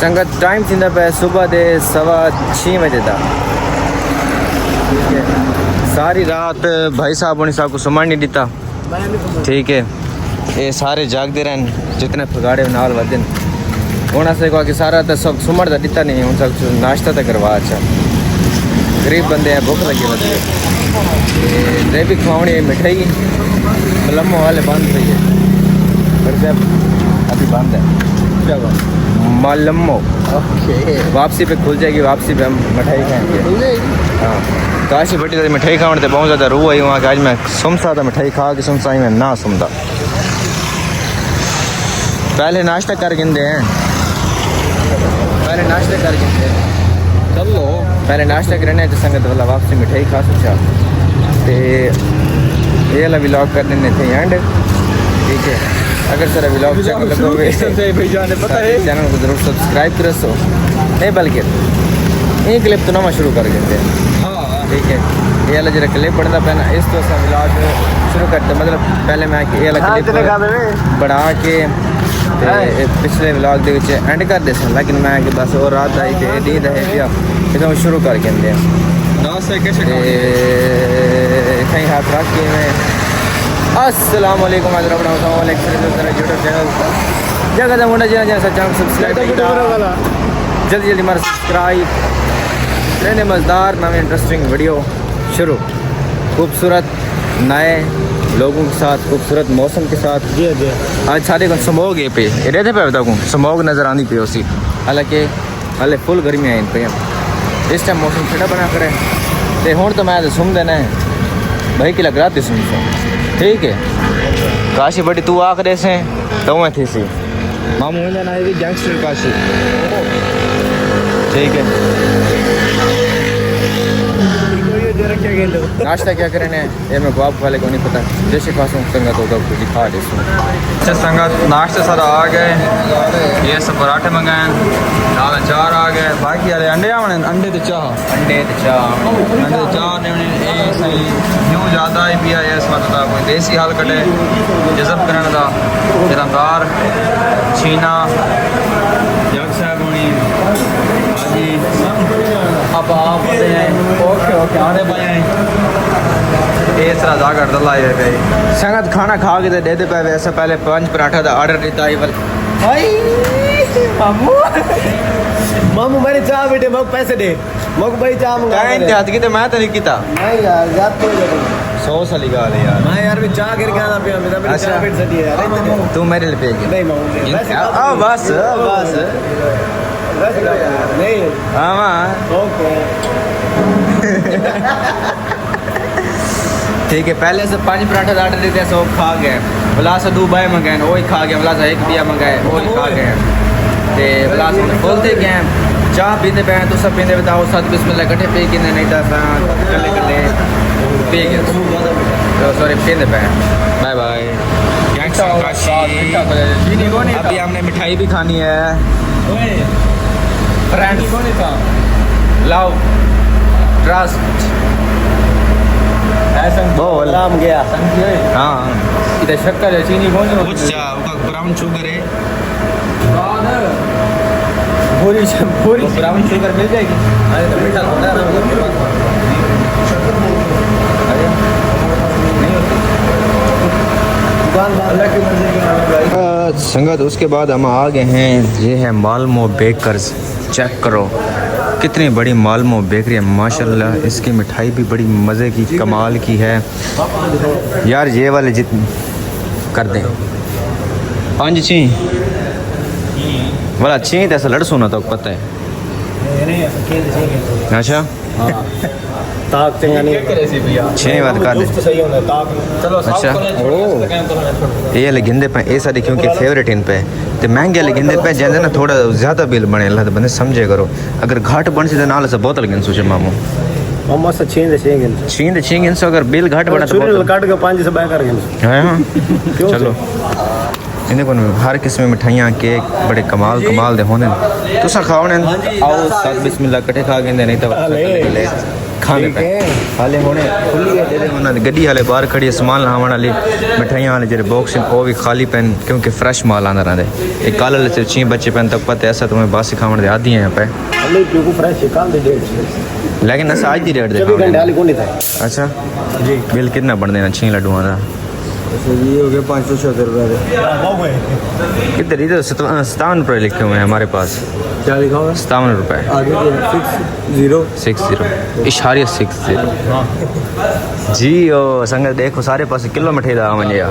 संगत टाइम थी पे सुबह के 6:15 बजे तक सारी रात भाई साहब उन्हें साहब को सुमन नहीं दिता। ठीक है, ये सारे जागते रहन जितने फगाड़े नाल वजन होना से कहा कि सारा तो सब सुमन का दिता नहीं हूँ सब नाश्ता तो करवा। अच्छा गरीब बंदे हैं, भुख लगी होती है। जलेबी खवानी मिठाई मलम्मो वाले बंद हुई है पर जब अभी बंद है मलम्मो। वापसी पे खुल जाएगी, वापसी पे हम मिठाई खाएंगे। हाँ काशी बटी तो मिठाई खाने बहुत ज़्यादा रूह आई वहाँ। आज मैं सुमसा था मिठाई खा के सुमसा ही मैं ना सुमदा। पहले नाश्ता कर गिनते हैं, पहले नाश्ता कर गिनते हैं। चलो पहले नाश्ता करने तो संगत वाला वापसी मिठाई खा सोचा तो ये वाला व्लॉग कर देने थे एंड। ठीक है, अगर सारा व्लॉग चैनल को जरूर सब्सक्राइब करो सो नहीं बल्कि ये क्लिप तो नवा शुरू कर देते हैं। ठीक है, ये वाला जरा क्लिप पढ़ना पैना इस तो व्लॉग शुरू करते मतलब पहले मैं ये वाला क्लिप बढ़ा के पिछले व्लॉग के एंड कर दे लेकिन मैं कि बस और रात आई थी नींद है इतना शुरू कर देंगे कहीं हाथ रख के मैं अस्सलाम वालेकुम यूट्यूब चैनल जगह का मुंडा चैनल चैनल सब्सक्राइब जल्दी जल्दी मार सब्सक्राइब रहने मज़ेदार नवे इंटरेस्टिंग वीडियो शुरू। खूबसूरत नए लोगों के साथ, खूबसूरत मौसम के साथ। जी जी आज सारे को स्मोग ये पे रहते पे बताऊँ स्मोग नज़र आनी पे उसी हालांकि हाले फुल गर्मी आई पे इस टाइम मौसम ठंडा बना करे तो हूँ तो मैं सुन देना है भाई कि लग रहा थी सुन। ठीक है, काशी बड़ी तू आख दे से तो मैं थी सी मामू ना भी गैंगस्टर काशी। ठीक है, नाश्ता क्या करने ये मैं को आपको वाले को नहीं पता जैसे खासूँ संगत होगा आपको दिखा दे। अच्छा संगत नाश्ते सारा आ गए, ये सब पराठे मंगाए, दाल अचार आ गए, बाकी वाले अंडे आने अंडे तो चाह सही यूँ ज़्यादा ही पिया है इस मतलब कोई देसी हाल कटे जज़ब करने का जरादार छीना जग साहब होनी भाजी आप ओके ओके आने पाए इस तरह जाकर दल्ला पे संगत खाना खा के दे दे पे वैसे पहले 5 पराठा का ऑर्डर देता है भाई मामू मामू मेरी चाह बेटे मग पैसे दे मग भाई चाह मंगा हाथ की तो मैं तो नहीं कीता नहीं यार जात तो 100 साल की गाल है यार मैं यार भी चाह गिर के आना पिया मेरा चाह बेट सदी है यार तू मेरे लिए पेगी नहीं मामू बस नहीं हाँ ओके ठीक है, पहले से 5 पराठा ऑर्डर देते सब खा गए बोला से 2 बाय मंगाए वही खा गए बोला से 1 दिया मंगाए वही खा गए तो बोला से खोलते गए चाह पीते पे तो सब पीते बताओ साथ बिस्मिल्लाह कट्ठे पी के नहीं था कले कले पी गए सॉरी पीते पे बाय बाय। अभी हमने मिठाई भी खानी है फ्रेंड्स लव ट्रस्ट बोल नाम गया हाँ इधर शक्कर है चीनी कौन सा ब्राउन शुगर है पूरी ब्राउन शुगर मिल जाएगी। अरे तो मीठा होता है संगत। उसके बाद हम आ गए हैं, ये है मालमो बेकर्स। चेक करो कितनी बड़ी मालमो बेकरी है माशाल्लाह। इसकी मिठाई भी बड़ी मज़े की कमाल की है यार। ये वाले जितनी कर दें 5 छी वाला छी तो ऐसा लड़ सुना तो पता है। अच्छा ताक चंगा नहीं 6 बात कर दे। अच्छा ये वाले गिंदे पे ऐसा देखियो कि फेवरेट इन पे तो महंगे वाले गिंदे पे जैसे ना थोड़ा ज़्यादा बिल बने अल्लाह तो बंदे समझे करो। अगर घाट बन से नाल से बोतल गिन सोचे मामू मामा से 6 गिन सो अगर बिल घाट बना तो काट के 5 से बाय कर गिन। हां चलो इन्हें को हर किस्म की मिठाइयाँ केक बड़े कमाल दे होने तुसा खाओ ने आओ साथ बिस्मिल्लाह कटे खा गिंदे नहीं तो खाने पे हाले होने खुली है उन्होंने गड्डी हाले बाहर खड़ी है सामान लावन वाली मिठाइयां वाले जेरे बॉक्स वो भी खाली पेन क्योंकि फ्रेश माल आंदा रहंदा है एक कल वाले से 6 बच्चे पेन तक पता ऐसा तुम्हें बासी खावन दे आदी हैं पे हाले क्योंकि फ्रेश कल दे डेट लेकिन ना आज दी रेट दे 24 घंटे हाले कोनी था। अच्छा जी बिल कितना बन देना 6 लड्डुआं दा ये हो गया 576 रुपए किधर इधर 57 रुपये लिखे हुए हैं हमारे पास क्या लिखा हुआ है 57 रुपये आगे 60 जी ओ संगत देखो सारे पास किलो मिठाई दा वने या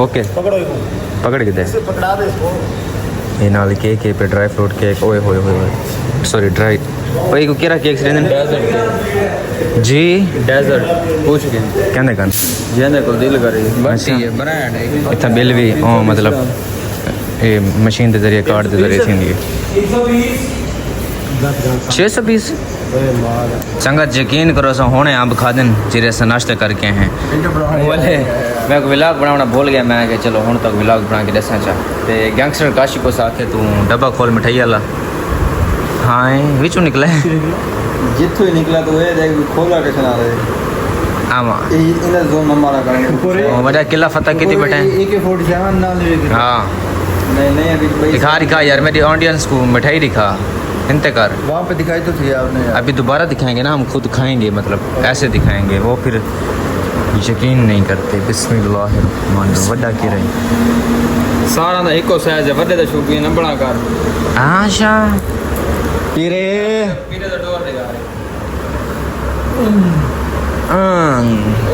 ओके पकड़ के दे ये नाल केक पे ड्राई फ्रूट केक ओए होए होए सॉरी ड्राई भाई को केरा केक से जी डेजर्ट पूछ के कहने कन जेने को दिल करे बस ये ब्रांड है इतना बिल भी ओ मतलब ये मशीन के जरिए कार्ड के जरिए थी 620 संगत यकीन करो सो होने आप खा दिन जिरे से नाश्ता करके हैं बोले मैं व्लॉग बनाना भूल गया मैं कि चलो हुन तक व्लॉग बना के दसा चाह ते गैंगस्टर काशी को साथ तू डब्बा खोल मिठाई वाला हाँ विचू निकला है जिथो ही निकला तो ये देख खोला के सुना रहे आमा इने जोन हमारा करेंगे ओ बड़ा किला फतह कितनी बेटा AK47 नाल हां नहीं अभी दिखा यार मेरी ऑडियंस को मिठाई दिखा इंतजार वहाँ पे दिखाई तो थी आपने अभी दोबारा दिखाएंगे ना हम खुद खाएंगे मतलब ऐसे दिखाएंगे वो फिर यकीन नहीं करते बिस्मिल्लाहिर्रहमानिर्रहीम वड्डा की रही सारा ना एको साइज है वड्डे दा शौकीन न बड़ा कर आशा पीरे पीरे दा डोर लगा रहे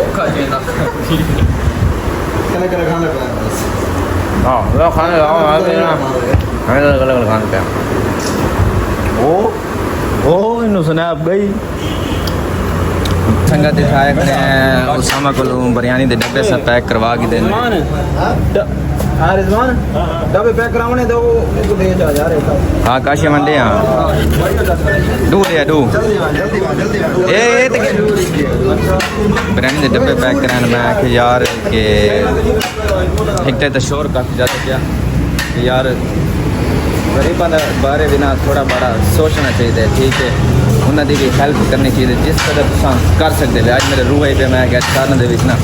ओखा जे ना कने खाना पड़ा हां वो खाने आओ आ गए ना हमें अलग खाने पे ओ इन्हों सुना आप गई संगत दिखाया कने उसामा को बिरयानी दे डब्बे से पैक करवा के देने हाँ रिजवान डब्बे पैक करावने दो इसको दे जा यार हाँ काशी मंडे हाँ दो ले दो ए बिरयानी दे डब्बे पैक कराने मैं कि यार के एक तो शोर काफ़ी ज़्यादा क्या यार गरीबों के बारे बिना थोड़ा बड़ा सोचना चाहिए ठीक है उन्होंने भी हेल्प करनी चाहिए जिस तरह तुम कर सकते हो आज मेरे रूह पे मैं क्या कारण दे ना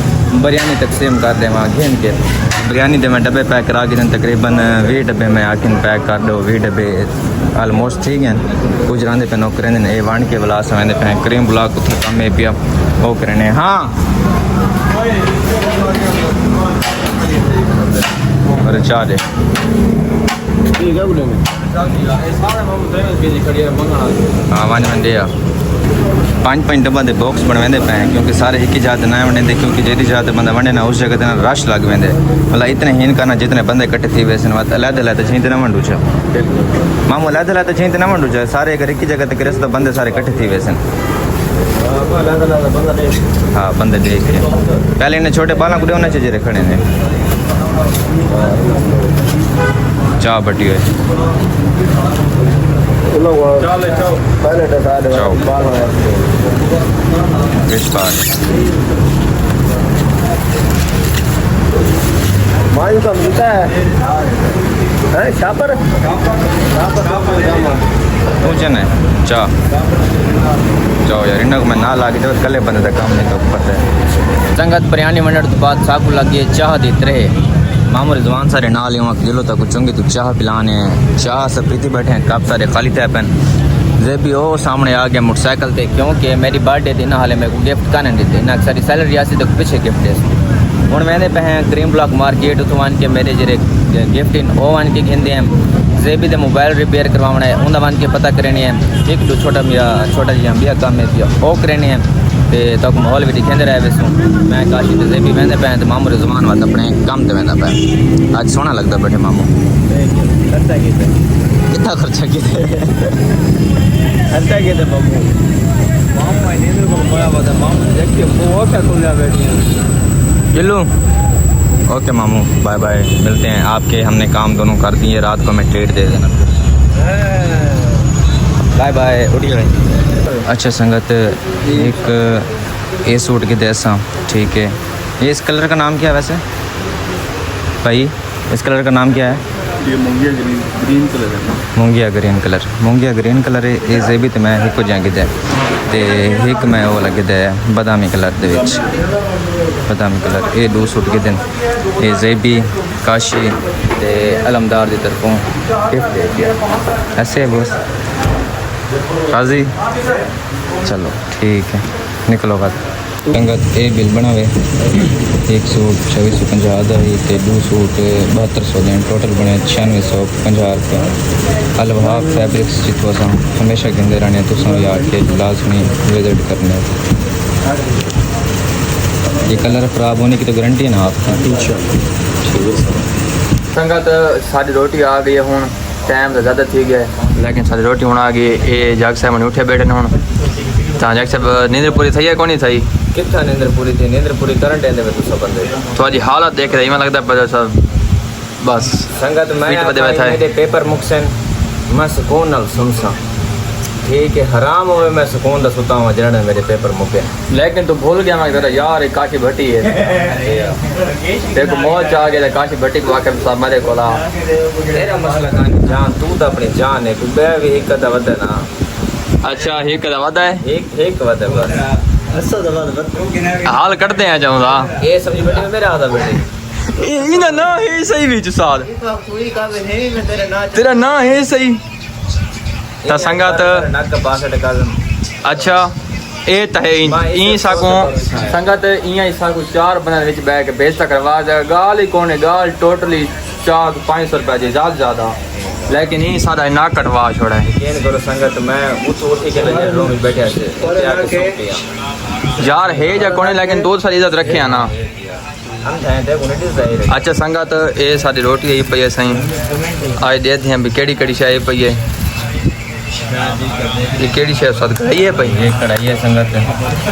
बिरयानी तकसीम कर दे वहाँ घेन के बिरयानी दे मैं डब्बे पैक करा के दिन तकरीबन 20 डब्बे मैं आखिर पैक कर दो 20 डब्बे ऑलमोस्ट ठीक हैं कुछ रांधे पे नौकरें ने ये वन के बुला सवेंदे पे क्रीम ब्लॉक उतना कम में पिया वो करने हाँ अरे चाह दे ठीक है बोले में हाँ वन वनडे आ 5 डब्बा के बॉक्स बनवाते पे क्योंकि सारे एक ही जात ना वंडे क्योंकि जी जात बंदा वंडे ना उस जगह ना रश लग वेंदे मतलब इतने हीन करना जितने बंदे इकट्ठे थी वैसे अलग अलग छींत ना वंडू छा मामू अलग अलग छींत ना वंडू छा सारे अगर एक ही जगह तक तो बंदे सारे इकट्ठे थी वैसे हाँ बंदे देख के पहले इन्हें छोटे बालों को होना चाहिए खड़े ने चाह बटी हुई मायू का मिलता है शापर पूछन है चाह जाओ यार इन्हें को मैं ना ला के जब कले बंदे का काम नहीं तो पता है संगत बिरयानी मंडल तो बाद साकू लगी चाह देते रहे मामू रिजवान सारे ना ले दिलो तक चुंगी तो चाह पिलाने चाह सब पीती बैठे हैं कप सारे खाली थे पेन जे भी हो सामने आ गया मोटरसाइकिल थे क्योंकि मेरी बर्थडे थी ना हाले मेरे को गिफ्ट का नहीं देते ना सारी सैलरी आसी तो पीछे गिफ्ट है हूँ मैंने पे हैं क्रीम ब्लॉक मार्केट उतो वन के मेरे जरे गिफ्ट इन ओ वन के घेंदे हैं जे भी दे मोबाइल रिपेयर करवाना है उन्हें वन के पता करनी है एक दो छोटा जी बिया काम है वो करनी है तो तक माहौल भी दिखेंदे रहे वैसे मैं काशी तो जे भी वहदे पे तो मामू रिजवान वात अपने काम से वहदा पे आज सोहना लगता बैठे मामू कितना खर्चा किए अच्छा के बाबू मामू नींद को बड़ा बता मामू देख के वो क्या खुला बैठी चलो ओके मामू बाय बाय मिलते हैं आपके हमने काम दोनों कर दिए रात को मैं ट्रेड दे देना बाय बाय उठी अच्छा संगत एक ए सूट के जैसा ठीक है ये इस कलर का नाम क्या है वैसे भाई इस कलर का नाम क्या है रोटी है मूंगिया ग्रीन कलर है मूंगिया ग्रीन कलर ये जेबी तो मैं एक जगह ते एक मैं वो लगे दे बादामी कलर दे विच बादामी कलर ये 2 सूट के दिन ये जेबी काशी ते अलमदार की तरफों गिफ्ट दे दिया ऐसे है बॉस राजी चलो ठीक है निकलो बात संगत ए बिल बनावे एक सूट 2650 का ही ते 2 सूट 7200 दें टोटल बने 9650 रुपये अलवा फैब्रिक्स जितो अस हमेशा कहते रहने तुम यार के लाजमी विजिट करने ये कलर ख़राब होने की तो गारंटी है ना आपकी संगत सारी रोटी आ गई है हूँ टाइम तो ज़्यादा थी गया लेकिन सारी रोटी हूँ आ गई ये जग साहब उठे बैठे हूँ तो जग साहब नींद पूरी थी है कौन नहीं थी कितना नींद पूरी थी नींद पूरी करंट है बंदे थोड़ी हालत देख रही मैं लगता है बस संगत मैं मेरे पेपर मुकसन मैं सुकून नाल सुनसा ठीक है हराम होवे मैं सुकून दा सुता हूँ जरा मेरे पेपर मुके लेकिन तू भूल गया मैं तेरा यार एक काशी भट्टी है देखो मौज आ गया काशी भट्टी को आके सब मेरे को ला तेरा मसला कान जान तू तो अपनी जान है कोई बे भी एक कदा वदा ना अच्छा एक कदा वदा है एक वदा बस हाल करते हैं चाहूँगा ये सब्जी भट्टी में मेरा आता बेटे इना ना है सही विच साल तेरा ना है सही ता संगत अच्छा ए तहे ई साको संगत इया साको 4 बंदे विच बैठ के बेइज्जत करवा दे गाल ही कोने गाल टोटली 500 रुपए जी ज्यादा लेकिन ये सारा ना कटवा छोड़ा है यकीन करो संगत मैं उठी के रूम में बैठा से यार है जा कोने लेकिन 2 साल इज्जत रखे ना अच्छा संगत ये सारी रोटी आई पई है सही आज देते हैं भी केड़ी शाय पई है ये केड़ी शाय साथ कढ़ाई है भाई एक कढ़ाई है संगत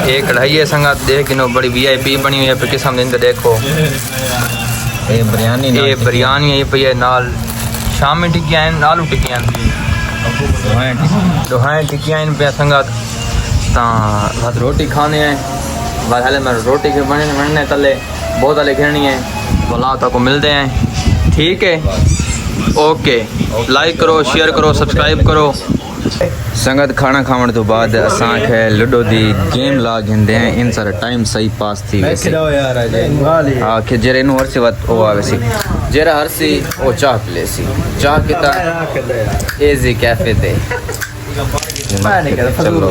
एक कढ़ाई है संगत देख नो बड़ी वीआईपी बनी हुई है फिर किस्म दिन देखो ये बिरयानी है पई है नाल शामी टिक्कियां आलू टिक्कियां दोहाएं टिक्कियां पे संगत साथ रोटी खाने हैं बाद हाले मैं रोटी के बनने तले बहुत वाले खेलनी है बोला तो मिलते हैं ठीक है ओके लाइक करो शेयर करो सब्सक्राइब करो संगत खाना खाने तो बाद असांखे लूडो दी गेम ला गिंदे हैं इन सारा टाइम सही पास थी वैसे हाँ कि जेरे नु हरसी वत ओ आवेसी जेरा हरसी ओ चाह पलेसी चाह किता एजी कैफे ते चलो